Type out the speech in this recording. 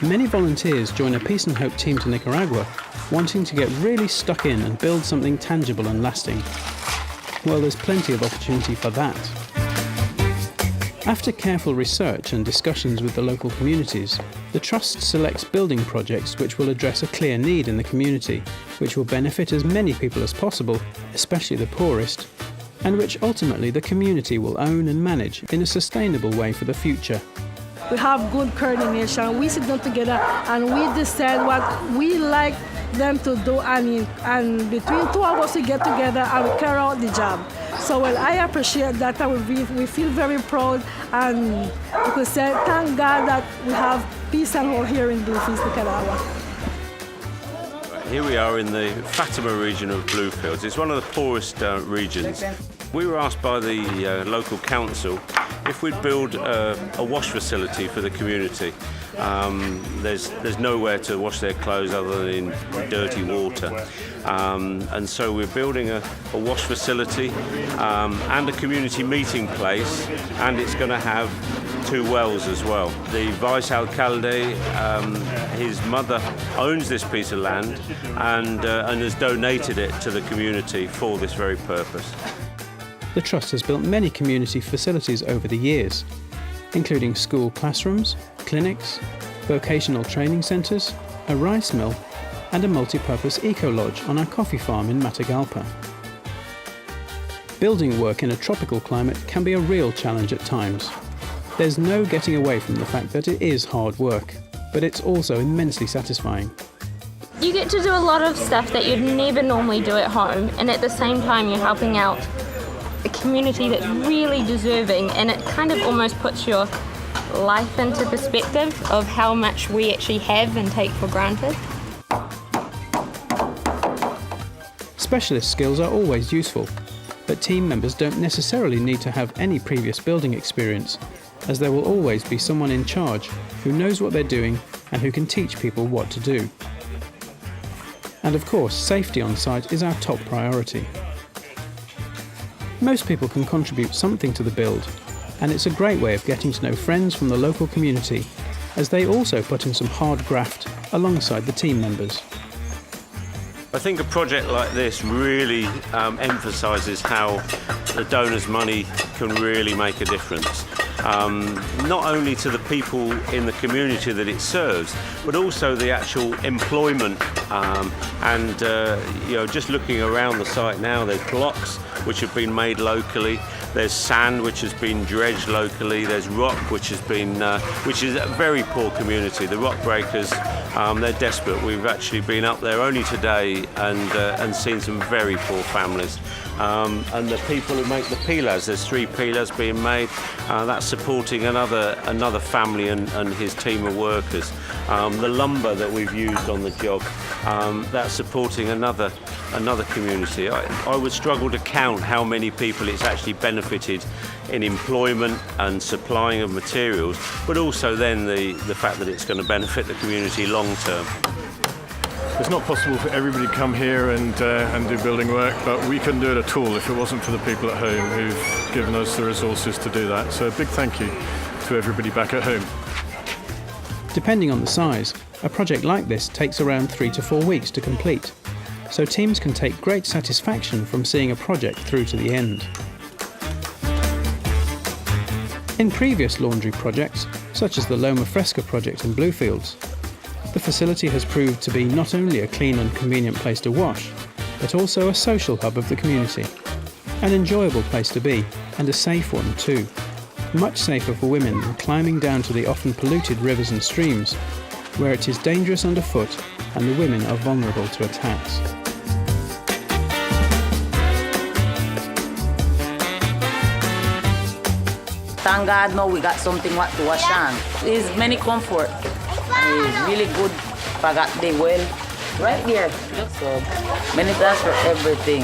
many volunteers join a Peace and Hope team to Nicaragua, wanting to get really stuck in and build something tangible and lasting. Well, there's plenty of opportunity for that. After careful research and discussions with the local communities, the Trust selects building projects which will address a clear need in the community, which will benefit as many people as possible, especially the poorest, and which ultimately the community will own and manage in a sustainable way for the future. We have good coordination. We sit down together and we decide what we like them to do, and between two of us we get together and we carry out the job. So well, I appreciate that, and we feel very proud, and we could say thank God that we have peace and hope here in Bluefields, Nicaragua. Here we are in the Fatima region of Bluefields. It's one of the poorest regions. We were asked by the local council if we'd build a wash facility for the community. There's nowhere to wash their clothes other than in dirty water. And so we're building a wash facility and a community meeting place, and it's going to have 2 wells as well. The vice alcalde, his mother owns this piece of land and has donated it to the community for this very purpose. The Trust has built many community facilities over the years, including school classrooms, clinics, vocational training centres, a rice mill, and a multi-purpose eco-lodge on our coffee farm in Matagalpa. Building work in a tropical climate can be a real challenge at times. There's no getting away from the fact that it is hard work, but it's also immensely satisfying. You get to do a lot of stuff that you'd never normally do at home, and at the same time you're helping out a community that's really deserving, and it kind of almost puts your life into perspective of how much we actually have and take for granted. Specialist skills are always useful, but team members don't necessarily need to have any previous building experience, as there will always be someone in charge who knows what they're doing and who can teach people what to do. And of course, safety on site is our top priority. Most people can contribute something to the build, and it's a great way of getting to know friends from the local community, as they also put in some hard graft alongside the team members. I think a project like this really emphasises how the donors' money can really make a difference. Not only to the people in the community that it serves, but also the actual employment. Just looking around the site now, there's blocks which have been made locally. There's sand which has been dredged locally. There's rock which is a very poor community. The rock breakers, they're desperate. We've actually been up there only today and seen some very poor families. And the people who make the pilas, there's 3 pilas being made. That's supporting another family and his team of workers. The lumber that we've used on the job, that's supporting another community. I would struggle to count how many people it's actually benefited in employment and supplying of materials, but also then the fact that it's going to benefit the community long term. It's not possible for everybody to come here and do building work, but we couldn't do it at all if it wasn't for the people at home who've given us the resources to do that. So a big thank you to everybody back at home. Depending on the size, a project like this takes around 3 to 4 weeks to complete, so teams can take great satisfaction from seeing a project through to the end. In previous laundry projects, such as the Loma Fresca project in Bluefields, the facility has proved to be not only a clean and convenient place to wash, but also a social hub of the community. An enjoyable place to be, and a safe one too. Much safer for women than climbing down to the often polluted rivers and streams, where it is dangerous underfoot and the women are vulnerable to attacks. Thank God now we got something what to wash on. There's many comfort. And it's really good. I got the well right here. So many thanks for everything.